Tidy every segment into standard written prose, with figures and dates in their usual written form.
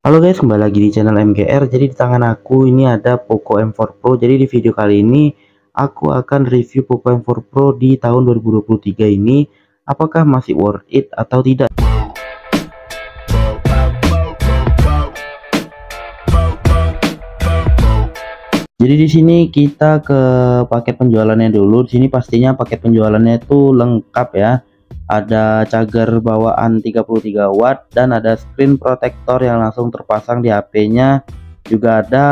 Halo guys, kembali lagi di channel MGR. Jadi di tangan aku ini ada Poco M4 Pro. Jadi di video kali ini aku akan review Poco M4 Pro di tahun 2023 ini. Apakah masih worth it atau tidak? Jadi di sini kita ke paket penjualannya dulu. Di sini pastinya paket penjualannya itu lengkap ya. Ada charger bawaan 33 watt dan ada screen protector yang langsung terpasang di HP-nya. Juga ada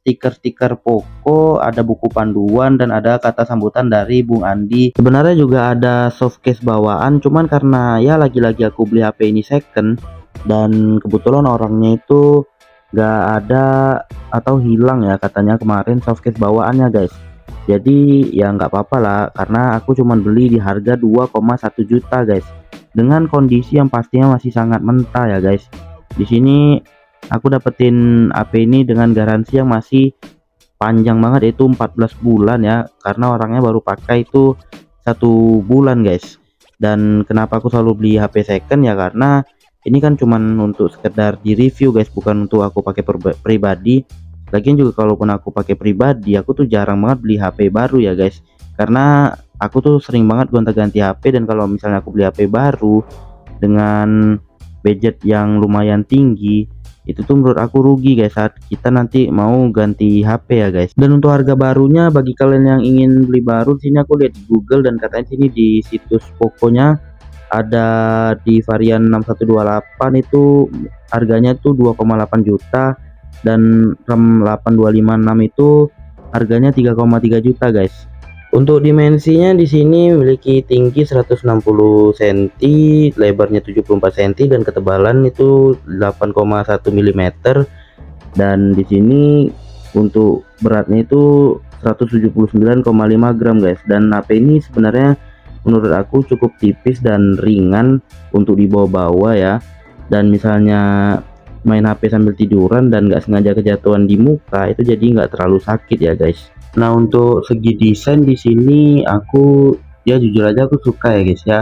stiker-stiker Poco, ada buku panduan dan ada kata sambutan dari Bung Andi. Sebenarnya juga ada softcase bawaan, cuman karena ya lagi-lagi aku beli HP ini second dan kebetulan orangnya itu nggak ada atau hilang ya katanya kemarin softcase bawaannya guys. Jadi ya nggak apa-apa lah karena aku cuman beli di harga 2,1 juta guys, dengan kondisi yang pastinya masih sangat mentah ya guys. Di sini aku dapetin HP ini dengan garansi yang masih panjang banget, yaitu 14 bulan ya, karena orangnya baru pakai itu 1 bulan guys. Dan kenapa aku selalu beli HP second ya, karena ini kan cuman untuk sekedar di review guys, bukan untuk aku pakai pribadi. Lagian juga kalaupun aku pakai pribadi, aku tuh jarang banget beli HP baru ya guys, karena aku tuh sering banget gonta-ganti HP. Dan kalau misalnya aku beli HP baru dengan budget yang lumayan tinggi, itu tuh menurut aku rugi guys saat kita nanti mau ganti HP ya guys. Dan untuk harga barunya bagi kalian yang ingin beli baru, sini aku lihat di Google dan katanya sini di situs Poconya ada di varian 6128 itu harganya tuh 2,8 juta, dan RAM 8256 itu harganya 3,3 juta guys. Untuk dimensinya di sini memiliki tinggi 160 cm, lebarnya 74 cm dan ketebalan itu 8,1 mm. Dan di sini untuk beratnya itu 179,5 gram guys. Dan HP ini sebenarnya menurut aku cukup tipis dan ringan untuk dibawa-bawa ya. Dan misalnya main HP sambil tiduran dan nggak sengaja kejatuhan di muka, itu jadi nggak terlalu sakit ya guys. Nah untuk segi desain di sini aku ya jujur aja aku suka ya guys ya,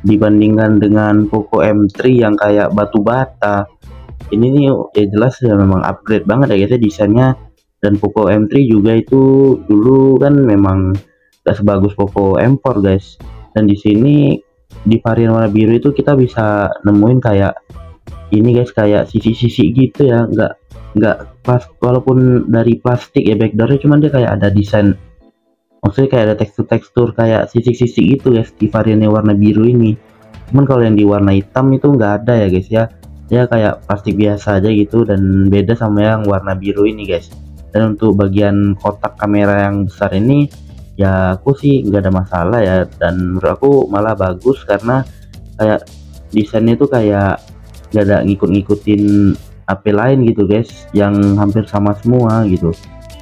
dibandingkan dengan Poco M3 yang kayak batu bata. Ini nih ya jelas ya memang upgrade banget ya guys ya desainnya. Dan Poco M3 juga itu dulu kan memang gak sebagus Poco M4 guys. Dan di sini di varian warna biru itu kita bisa nemuin kayak ini guys, kayak sisi-sisi gitu ya, nggak pas, walaupun dari plastik ya backdoornya, cuman dia kayak ada desain, maksudnya kayak ada tekstur-tekstur kayak sisi-sisi gitu guys di variannya warna biru ini. Cuman kalau yang di warna hitam itu nggak ada ya guys ya, dia kayak plastik biasa aja gitu dan beda sama yang warna biru ini guys. Dan untuk bagian kotak kamera yang besar ini ya aku sih nggak ada masalah ya, dan menurut aku malah bagus karena kayak desainnya tuh kayak gak ada ngikut-ngikutin HP lain gitu guys, yang hampir sama semua gitu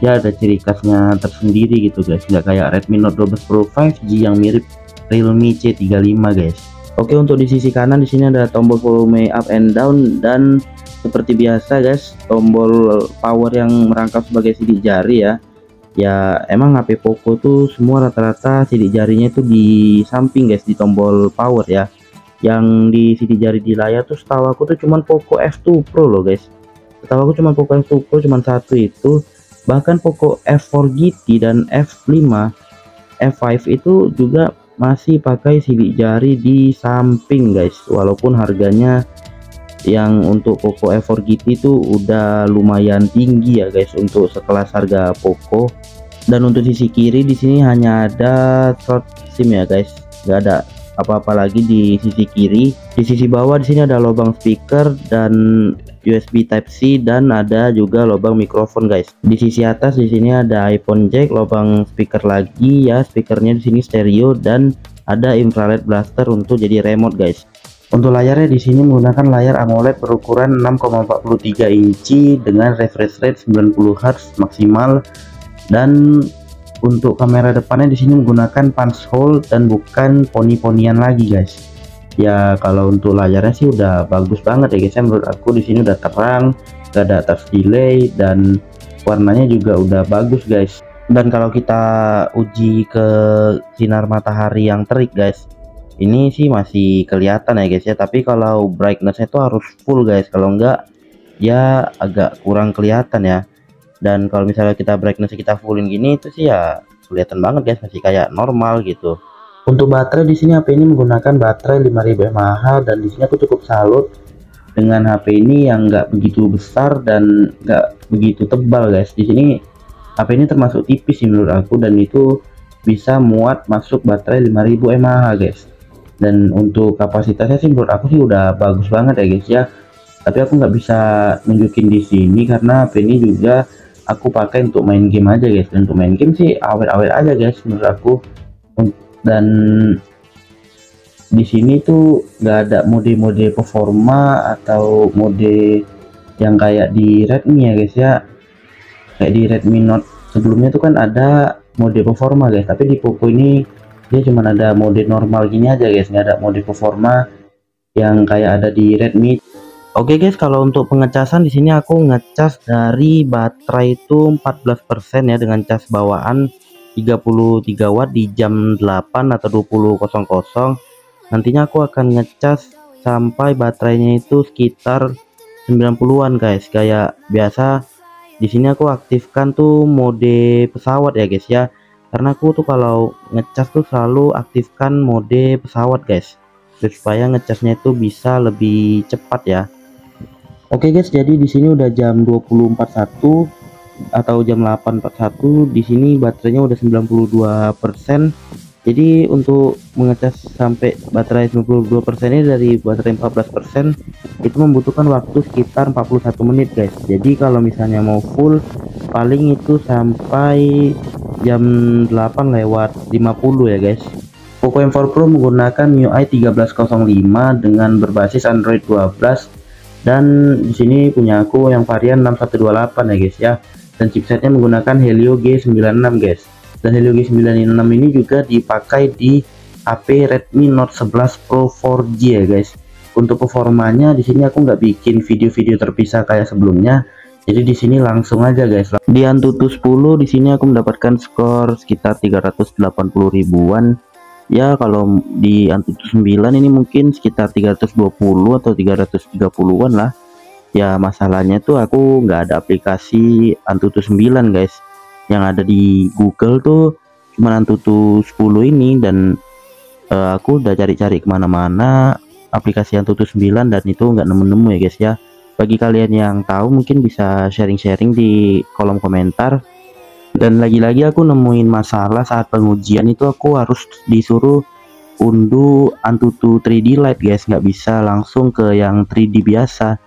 ya, ada ciri khasnya tersendiri gitu guys, nggak kayak Redmi Note 12 Pro 5G yang mirip Realme C35 guys. Oke, untuk di sisi kanan di sini ada tombol volume up and down, dan seperti biasa guys tombol power yang merangkap sebagai sidik jari ya. Ya emang HP Poco tuh semua rata-rata sidik jarinya itu di samping guys, di tombol power ya. Yang di sidik jari di layar tuh setahu aku tuh cuman Poco F2 Pro loh guys, setahu aku cuman Poco F2 Pro cuman satu itu. Bahkan Poco F4 GT dan F5 F5 itu juga masih pakai sidik jari di samping guys, walaupun harganya yang untuk Poco F4 GT itu udah lumayan tinggi ya guys untuk sekelas harga Poco. Dan untuk sisi kiri di sini hanya ada slot SIM ya guys, nggak ada apa-apa lagi di sisi kiri. Di sisi bawah di sini ada lubang speaker dan USB Type C, dan ada juga lubang mikrofon guys. Di sisi atas di sini ada iPhone jack, lubang speaker lagi ya, speakernya di sini stereo, dan ada infrared blaster untuk jadi remote guys. Untuk layarnya di sini menggunakan layar AMOLED berukuran 6,43 inci dengan refresh rate 90 Hz maksimal. Dan untuk kamera depannya di sini menggunakan punch hole dan bukan poni-ponian lagi guys. Ya kalau untuk layarnya sih udah bagus banget ya guys ya, menurut aku di sini udah terang, gak ada touch delay, dan warnanya juga udah bagus guys. Dan kalau kita uji ke sinar matahari yang terik guys, ini sih masih kelihatan ya guys ya, tapi kalau brightnessnya itu harus full guys, kalau enggak dia agak kurang kelihatan ya. Dan kalau misalnya kita brightness kita fullin gini itu sih ya kelihatan banget guys, masih kayak normal gitu. Untuk baterai di sini HP ini menggunakan baterai 5000 mAh, dan di sini aku cukup salut dengan HP ini yang enggak begitu besar dan enggak begitu tebal guys. Di sini HP ini termasuk tipis sih menurut aku, dan itu bisa muat masuk baterai 5000 mAh guys. Dan untuk kapasitasnya sih menurut aku sih udah bagus banget ya guys ya. Tapi aku nggak bisa nunjukin di sini karena HP ini juga aku pakai untuk main game aja guys. Dan untuk main game sih awet-awet aja guys menurut aku. Dan di sini tuh nggak ada mode-mode performa atau mode yang kayak di Redmi ya guys ya. Kayak di Redmi Note sebelumnya tuh kan ada mode performa guys, tapi di Poco ini dia cuma ada mode normal gini aja guys, nggak ada mode performa yang kayak ada di Redmi. Oke guys, kalau untuk pengecasan di sini aku ngecas dari baterai itu 14% ya, dengan cas bawaan 33 watt di jam 8 atau 20.00. Nantinya aku akan ngecas sampai baterainya itu sekitar 90-an guys. Kayak biasa di sini aku aktifkan tuh mode pesawat ya guys ya. Karena aku tuh kalau ngecas tuh selalu aktifkan mode pesawat guys, supaya ngecasnya itu bisa lebih cepat ya. Oke guys, jadi di sini udah jam 20.41 atau jam 8.41. Di sini baterainya udah 92%. Jadi untuk mengecas sampai baterai 92% ini dari baterai 14% itu membutuhkan waktu sekitar 41 menit guys. Jadi kalau misalnya mau full paling itu sampai jam 8:50 ya guys. Poco M4 Pro menggunakan MIUI 1305 dengan berbasis Android 12, dan di sini punya aku yang varian 6128 ya guys ya. Dan chipsetnya menggunakan Helio G96 guys. Dan Helio G96 ini juga dipakai di HP Redmi Note 11 Pro 4G ya guys. Untuk performanya di sini aku nggak bikin video-video terpisah kayak sebelumnya. Jadi di sini langsung aja guys. Di Antutu 10 di sini aku mendapatkan skor sekitar 380 ribuan. Ya kalau di Antutu 9 ini mungkin sekitar 320 atau 330-an lah. Ya masalahnya tuh aku nggak ada aplikasi Antutu 9 guys. Yang ada di Google tuh cuma Antutu 10 ini, dan aku udah cari-cari kemana-mana aplikasi Antutu 9 dan itu nggak nemu-nemu ya guys ya. Bagi kalian yang tahu mungkin bisa sharing-sharing di kolom komentar. Dan lagi-lagi aku nemuin masalah saat pengujian itu aku harus disuruh unduh Antutu 3D Lite guys, nggak bisa langsung ke yang 3D biasa.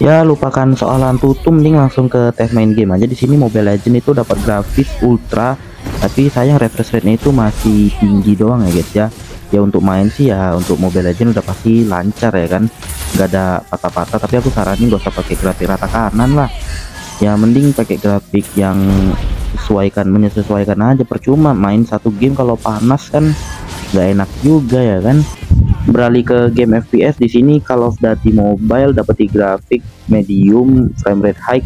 Ya lupakan soal Antutu, mending langsung ke tes main game aja. Di sini Mobile Legend itu dapat grafis ultra, tapi sayang refresh rate-nya itu masih tinggi doang ya guys ya. Ya untuk main sih ya untuk Mobile Legend udah pasti lancar ya kan, nggak ada patah-patah. Tapi aku saranin gak usah pakai grafik rata kanan lah, ya mending pakai grafik yang menyesuaikan aja. Percuma main satu game kalau panas kan nggak enak juga ya kan. Beralih ke game FPS, di sini Call of Duty Mobile dapat di grafik medium, frame rate high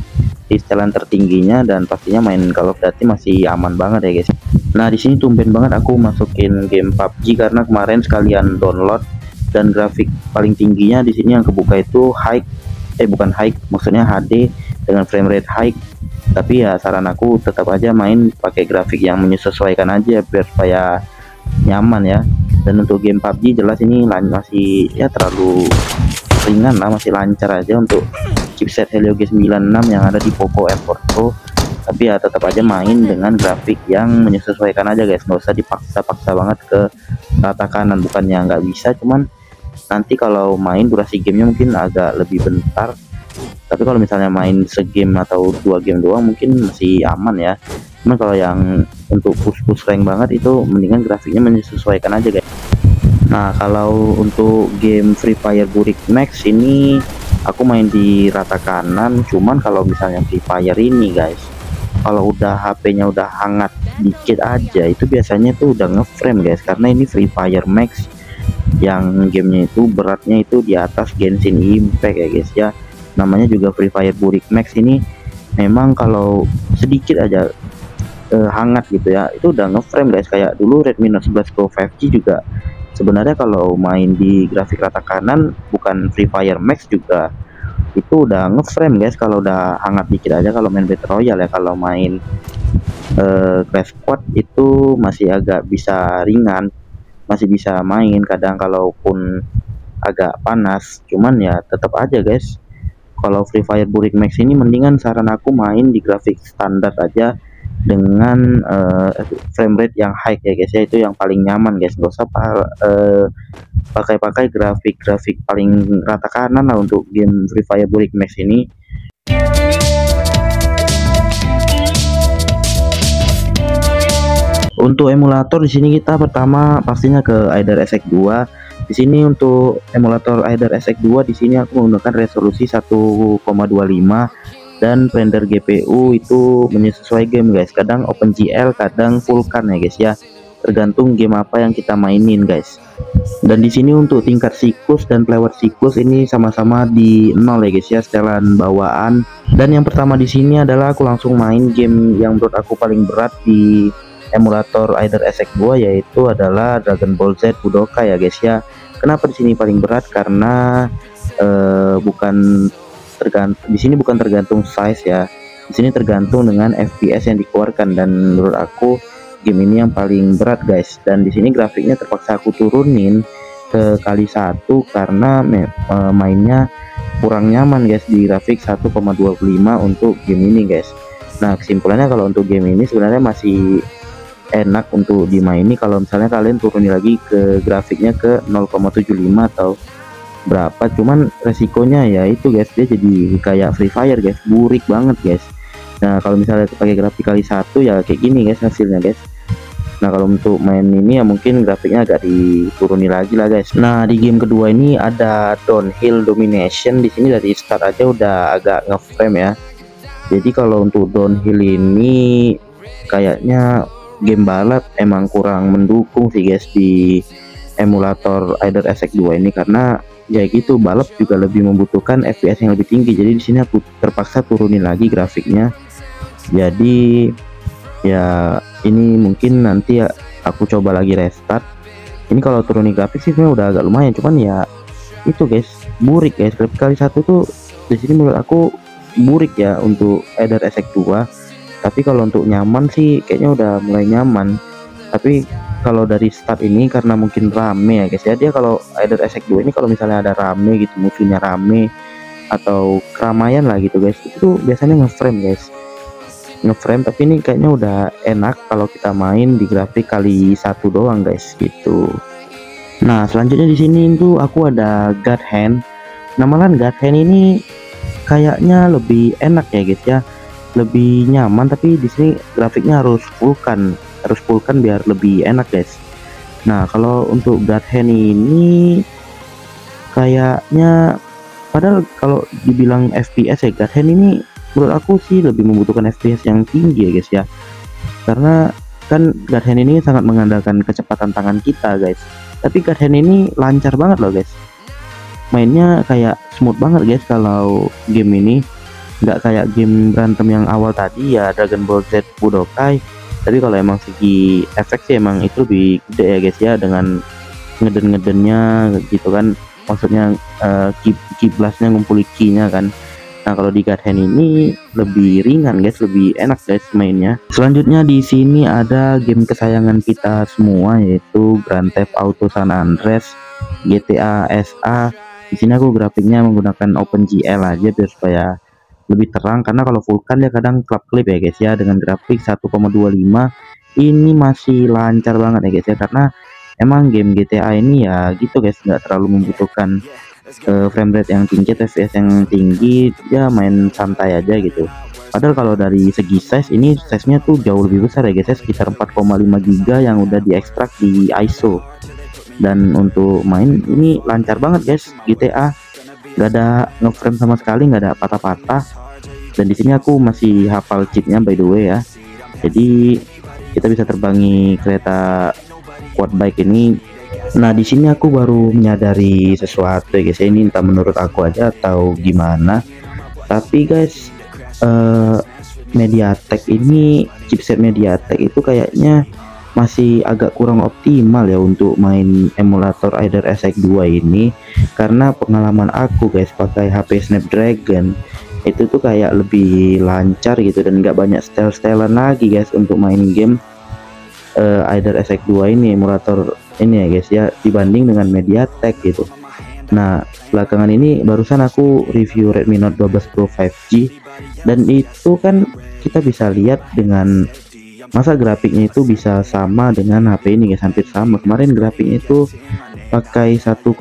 di setelan tertingginya, dan pastinya main Call of Duty masih aman banget ya guys. Nah di sini tumben banget aku masukin game PUBG karena kemarin sekalian download, dan grafik paling tingginya di sini yang kebuka itu high, bukan high, maksudnya HD dengan frame rate high. Tapi ya saran aku tetap aja main pakai grafik yang menyesuaikan aja biar supaya nyaman ya. Dan untuk game PUBG jelas ini masih ya terlalu ringan lah, masih lancar aja untuk chipset Helio G96 yang ada di Poco M4 Pro. Tapi ya tetap aja main dengan grafik yang menyesuaikan aja guys, nggak usah dipaksa-paksa banget ke rata kanan. Bukannya nggak bisa, cuman nanti kalau main durasi gamenya mungkin agak lebih bentar. Tapi kalau misalnya main segame atau 2 game doang mungkin masih aman ya. Cuman kalau yang untuk push rank banget itu mendingan grafiknya menyesuaikan aja guys. Nah kalau untuk game Free Fire Burik Max ini aku main di rata kanan. Cuman kalau misalnya Free Fire ini guys, kalau udah HP-nya udah hangat dikit aja itu biasanya tuh udah ngeframe guys, karena ini Free Fire Max yang gamenya itu beratnya itu di atas Genshin Impact ya guys ya. Namanya juga Free Fire Burik Max ini memang kalau sedikit aja hangat gitu ya itu udah ngeframe guys. Kayak dulu Redmi Note 11 Pro 5G juga sebenarnya kalau main di grafik rata kanan bukan Free Fire Max juga itu udah ngeframe guys kalau udah hangat dikit aja. Kalau main Battle Royale ya, kalau main Crash Squad itu masih agak bisa ringan, masih bisa main kadang kalaupun agak panas, cuman ya tetap aja guys, kalau Free Fire Burik Max ini mendingan saran aku main di grafik standar aja dengan frame rate yang high ya guys ya, itu yang paling nyaman guys. Gak usah pakai grafik paling rata kanan lah untuk game Free Fire Burik Max ini. Untuk emulator di sini kita pertama pastinya ke Aider SX2. Di sini untuk emulator Aider SX2 di sini aku menggunakan resolusi 1,25 dan render GPU itu menyesuai game guys. Kadang OpenGL, kadang Vulkan ya guys ya. Tergantung game apa yang kita mainin guys. Dan di sini untuk tingkat siklus dan playward siklus ini sama-sama di 0 ya guys ya, setelan bawaan. Dan yang pertama di sini adalah aku langsung main game yang menurut aku paling berat di emulator Aider SX2, yaitu adalah Dragon Ball Z Budokai ya guys ya. Kenapa di sini paling berat? Karena di sini bukan tergantung size ya. Di sini tergantung dengan FPS yang dikeluarkan, dan menurut aku game ini yang paling berat guys. Dan di sini grafiknya terpaksa aku turunin ke kali 1 karena mainnya kurang nyaman guys di grafik 1,25 untuk game ini guys. Nah, kesimpulannya kalau untuk game ini sebenarnya masih enak untuk dimaini kalau misalnya kalian turunin lagi ke grafiknya ke 0,75 atau berapa. Cuman resikonya ya itu guys, dia jadi kayak Free Fire guys, burik banget guys. Nah, kalau misalnya pakai grafik kali 1 ya kayak gini guys hasilnya guys. Nah, kalau untuk main ini ya mungkin grafiknya agak diturunin lagi lah guys. Nah, di game kedua ini ada Downhill Domination. Di sini dari start aja udah agak ngeframe ya. Jadi kalau untuk Downhill ini kayaknya game balap emang kurang mendukung sih guys di emulator Aider SX2 ini, karena ya gitu, balap juga lebih membutuhkan FPS yang lebih tinggi. Jadi di sini aku terpaksa turunin lagi grafiknya. Jadi ya ini mungkin nanti ya aku coba lagi restart. Ini kalau turunin grafik sih sebenarnya udah agak lumayan, cuman ya itu guys, burik guys. Grafik kali 1 tuh di sini menurut aku burik ya untuk Aider SX2. Tapi kalau untuk nyaman sih kayaknya udah mulai nyaman. Tapi kalau dari start ini karena mungkin rame ya guys ya, dia kalau Aider SX2 ini kalau misalnya ada rame gitu, musuhnya rame atau keramaian lah gitu guys, itu biasanya ngeframe guys, ngeframe. Tapi ini kayaknya udah enak kalau kita main di grafik kali 1 doang guys gitu. Nah, selanjutnya di sini tuh aku ada God Hand. Nah, malahan God Hand ini kayaknya lebih enak ya guys ya, lebih nyaman. Tapi di sini grafiknya harus fullkan biar lebih enak guys. Nah, kalau untuk God Hand ini kayaknya, padahal kalau dibilang FPS ya, God Hand ini menurut aku sih lebih membutuhkan FPS yang tinggi ya guys ya, karena kan God Hand ini sangat mengandalkan kecepatan tangan kita guys. Tapi God Hand ini lancar banget loh guys, mainnya kayak smooth banget guys kalau game ini. Nggak kayak game berantem yang awal tadi ya, Dragon Ball Z Budokai. Tapi kalau emang segi efek sih emang itu lebih gede ya guys ya, dengan ngeden-ngedennya gitu kan, maksudnya kiblasnya ngumpuli ki-nya kan. Nah, kalau di God Hand ini lebih ringan guys, lebih enak guys mainnya. Selanjutnya di sini ada game kesayangan kita semua, yaitu Grand Theft Auto San Andreas GTA SA. Di sini aku grafiknya menggunakan OpenGL aja biar supaya lebih terang, karena kalau Vulkan ya kadang klip ya guys ya. Dengan grafik 1,25 ini masih lancar banget ya guys ya, karena emang game GTA ini ya gitu guys, nggak terlalu membutuhkan frame rate yang tinggi, FPS yang tinggi, ya main santai aja gitu. Padahal kalau dari segi size ini, size nya tuh jauh lebih besar ya guys ya, sekitar 4,5 GB yang udah diekstrak di ISO. Dan untuk main ini lancar banget guys, GTA nggak ada ngeframe sama sekali, nggak ada patah-patah. Dan di sini aku masih hafal cheatnya by the way ya, jadi kita bisa terbangi kereta quad bike ini. Nah, di sini aku baru menyadari sesuatu ya guys, ini entah menurut aku aja atau gimana, tapi guys MediaTek ini, chipset MediaTek itu kayaknya masih agak kurang optimal ya untuk main emulator Eider SX2 ini, karena pengalaman aku guys pakai HP Snapdragon itu tuh kayak lebih lancar gitu dan nggak banyak setel-setelan lagi guys untuk main game Eider SX2 ini, emulator ini ya guys ya, dibanding dengan MediaTek gitu. Nah belakangan ini barusan aku review Redmi Note 12 Pro 5G, dan itu kan kita bisa lihat dengan masa grafiknya itu bisa sama dengan HP ini guys, hampir sama. Kemarin grafiknya itu pakai 1,25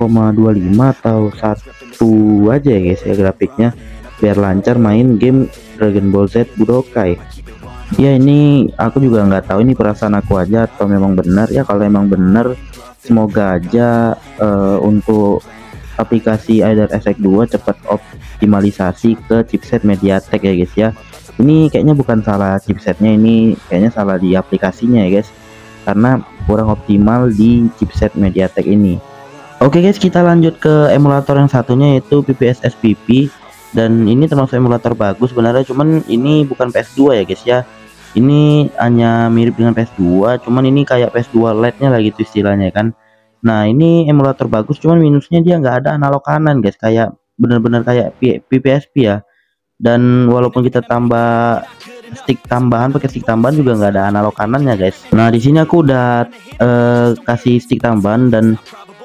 atau 1 aja ya guys ya grafiknya, biar lancar main game Dragon Ball Z Budokai. Ya ini aku juga nggak tahu ini perasaan aku aja atau memang benar ya. Kalau memang benar semoga aja untuk aplikasi Eider SX2 cepat optimalisasi ke chipset MediaTek ya guys ya. Ini kayaknya bukan salah chipsetnya, ini kayaknya salah di aplikasinya ya guys, karena kurang optimal di chipset MediaTek ini. Oke guys, kita lanjut ke emulator yang satunya, yaitu PPS SPP. Dan ini termasuk emulator bagus sebenarnya, cuman ini bukan PS2 ya guys ya. Ini hanya mirip dengan PS2, cuman ini kayak PS2 Lite nya lah gitu istilahnya kan. Nah ini emulator bagus, cuman minusnya dia nggak ada analog kanan guys, kayak bener-bener kayak PPSP ya. Dan walaupun kita tambah stick tambahan, pakai stick tambahan juga nggak ada analog kanannya guys. Nah di sini aku udah kasih stick tambahan, dan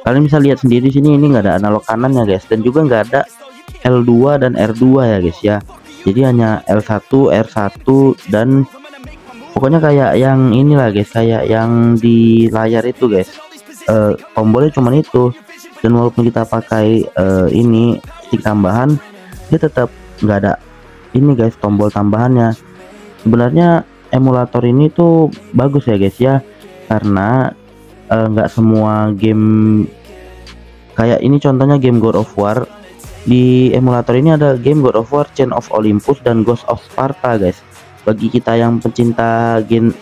kalian bisa lihat sendiri sini ini nggak ada analog kanannya guys, dan juga nggak ada L2 dan R2 ya guys ya. Jadi hanya L1, R1, dan pokoknya kayak yang inilah guys, kayak yang di layar itu guys. Tombolnya cuman itu, dan walaupun kita pakai ini stick tambahan, dia tetap nggak ada ini guys, tombol tambahannya. Sebenarnya emulator ini tuh bagus ya guys ya, karena nggak semua game kayak ini, contohnya game God of War. Di emulator ini ada game God of War, Chain of Olympus, dan Ghost of Sparta guys. Bagi kita yang pecinta game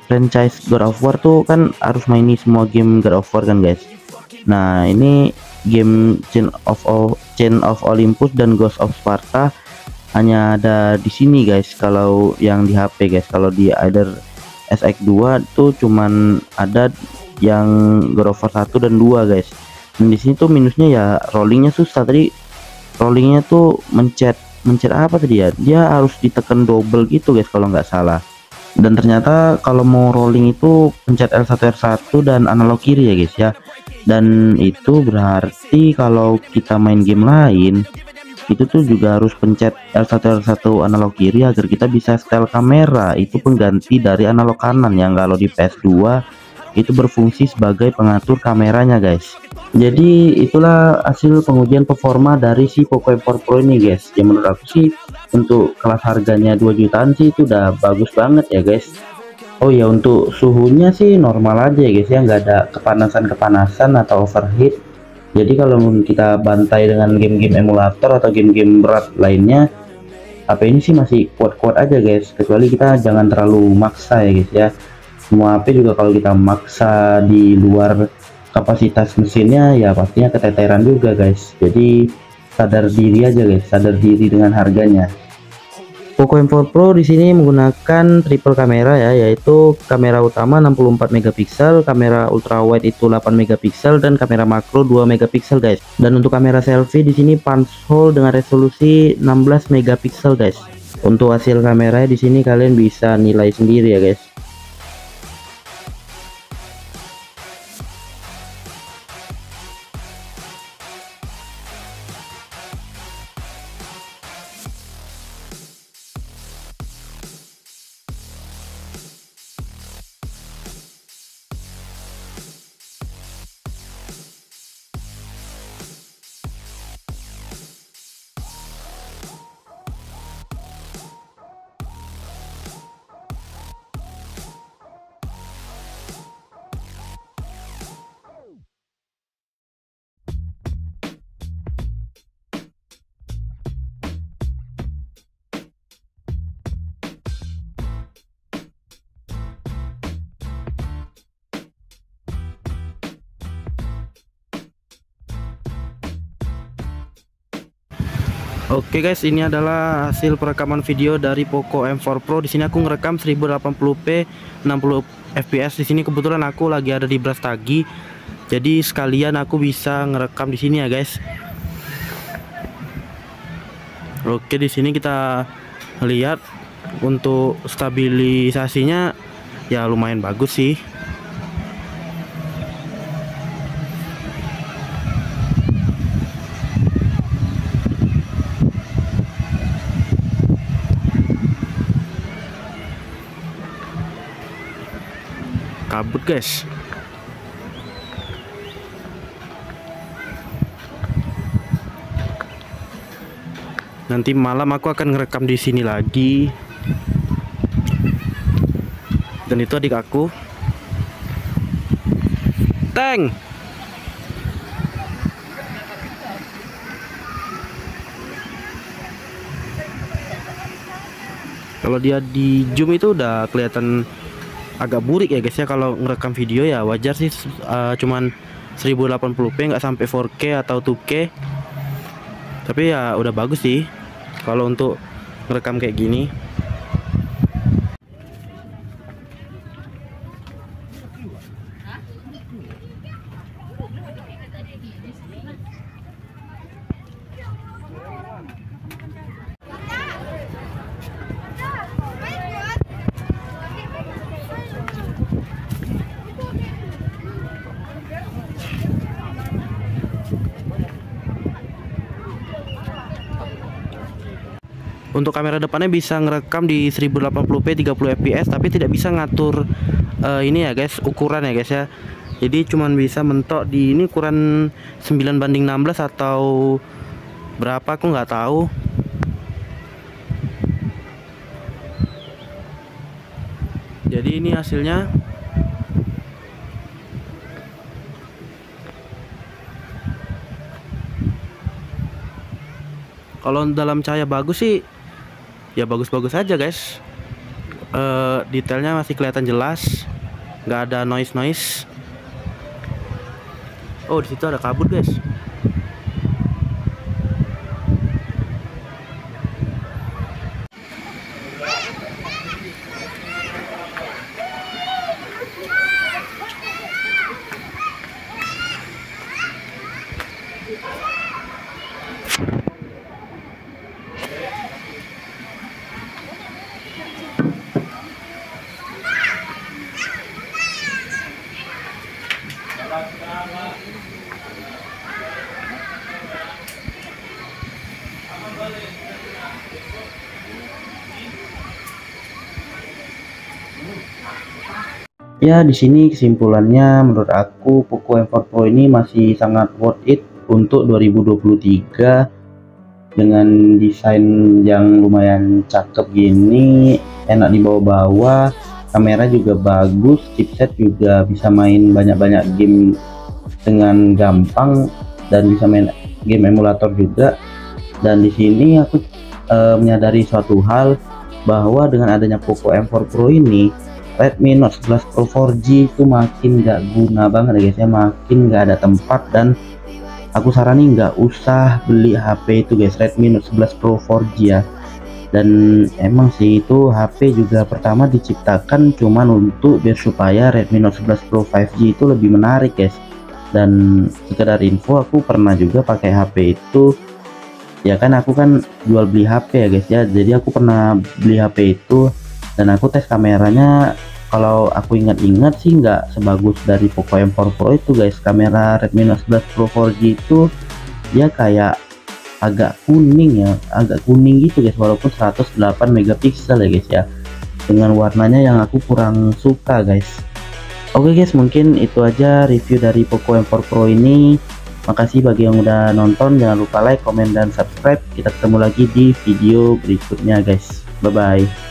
franchise God of War tuh kan harus maini semua game God of War kan guys. Nah ini game Chain of Olympus dan Ghost of Sparta hanya ada di sini guys, kalau yang di HP guys. Kalau di Eider SX2 tuh cuman ada yang God of War 1 dan 2 guys. Dan di sini tuh minusnya ya rollingnya susah. Tadi rollingnya tuh mencet apa tadi ya, dia harus ditekan double gitu guys kalau nggak salah. Dan ternyata kalau mau rolling itu pencet L1 R1 dan analog kiri ya guys ya. Dan itu berarti kalau kita main game lain itu tuh juga harus pencet L1 R1 analog kiri agar kita bisa setel kamera. Itu pengganti dari analog kanan yang kalau di PS2 itu berfungsi sebagai pengatur kameranya guys. Jadi itulah hasil pengujian performa dari si Poco M4 Pro ini guys. Yang menurut aku sih untuk kelas harganya 2 jutaan sih itu udah bagus banget ya guys. Oh ya, untuk suhunya sih normal aja ya guys ya, nggak ada kepanasan atau overheat. Jadi kalau kita bantai dengan game-game emulator atau game-game berat lainnya, HP ini sih masih kuat-kuat aja guys, kecuali kita jangan terlalu maksa ya guys ya. Semua HP juga kalau kita maksa di luar kapasitas mesinnya ya pastinya keteteran juga guys. Jadi sadar diri aja guys, sadar diri dengan harganya. Poco M4 Pro di sini menggunakan triple kamera ya, yaitu kamera utama 64 megapiksel, kamera ultra wide itu 8 megapiksel, dan kamera makro 2 megapiksel guys. Dan untuk kamera selfie di sini punch hole dengan resolusi 16 megapiksel guys. Untuk hasil kameranya di sini kalian bisa nilai sendiri ya guys. Oke guys, ini adalah hasil perekaman video dari Poco M4 Pro. Di sini aku ngerekam 1080p 60 fps. Di sini kebetulan aku lagi ada di Brastagi. Jadi sekalian aku bisa ngerekam di sini ya guys. Oke, di sini kita lihat untuk stabilisasinya ya lumayan bagus sih. Kabut guys. Nanti malam aku akan ngerekam di sini lagi. Dan itu adik aku. Teng. Kalau dia di zoom itu udah kelihatan agak burik ya guys ya. Kalau ngerekam video ya wajar sih, cuman 1080p, nggak sampai 4K atau 2K, tapi ya udah bagus sih kalau untuk ngerekam kayak gini. Untuk kamera depannya bisa ngerekam di 1080p 30 fps, tapi tidak bisa ngatur ini ya guys, ukuran ya guys ya. Jadi cuman bisa mentok di ini ukuran 9:16 atau berapa aku nggak tahu. Jadi ini hasilnya. Kalau dalam cahaya bagus sih ya bagus-bagus aja guys. Detailnya masih kelihatan jelas, nggak ada noise. Oh, di situ ada kabut guys. Ya, di sini kesimpulannya menurut aku Poco M4 Pro ini masih sangat worth it untuk 2023 dengan desain yang lumayan cakep gini, enak dibawa-bawa, kamera juga bagus, chipset juga bisa main banyak-banyak game dengan gampang dan bisa main game emulator juga. Dan di sini aku menyadari suatu hal bahwa dengan adanya Poco M4 Pro ini, Redmi Note 11 Pro 4G itu makin gak guna banget ya guys ya, makin gak ada tempat. Dan aku saranin nggak usah beli HP itu guys, Redmi Note 11 Pro 4G ya. Dan emang sih itu HP juga pertama diciptakan cuman untuk biar supaya Redmi Note 11 Pro 5G itu lebih menarik guys. Dan sekedar info, aku pernah juga pakai HP itu ya kan, aku kan jual beli HP ya guys ya. Jadi aku pernah beli HP itu dan aku tes kameranya, kalau aku ingat-ingat sih nggak sebagus dari Poco M4 Pro itu guys. Kamera Redmi Note 11 Pro 4G itu dia kayak agak kuning ya, agak kuning gitu guys, walaupun 108 megapiksel ya guys ya, dengan warnanya yang aku kurang suka guys. Oke guys, mungkin itu aja review dari Poco M4 Pro ini. Makasih bagi yang udah nonton, jangan lupa like, komen, dan subscribe. Kita ketemu lagi di video berikutnya guys, bye bye.